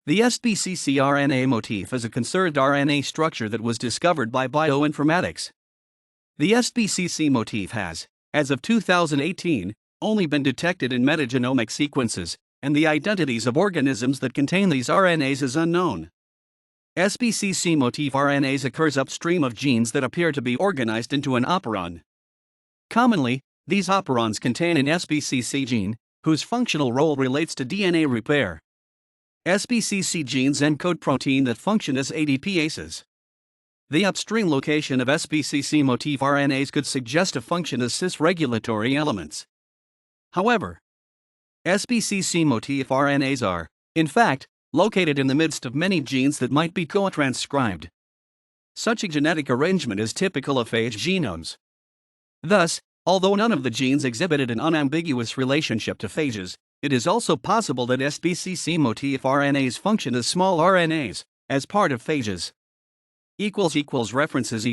The Sbcc Rna motif is a conserved RNA structure that was discovered by bioinformatics. The Sbcc motif has, as of 2018, only been detected in metagenomic sequences, and the identities of organisms that contain these RNAs is unknown. Sbcc motif RNAs occurs upstream of genes that appear to be organized into an operon. Commonly, these operons contain an Sbcc gene, whose functional role relates to DNA repair. Sbcc genes encode protein that function as ATPases. The upstream location of Sbcc motif RNAs could suggest a function as cis-regulatory elements. However, Sbcc motif RNAs are, in fact, located in the midst of many genes that might be co-transcribed. Such a genetic arrangement is typical of phage genomes. Thus, although none of the genes exhibited an unambiguous relationship to phages, it is also possible that Sbcc motif RNAs function as small RNAs, as part of phages. References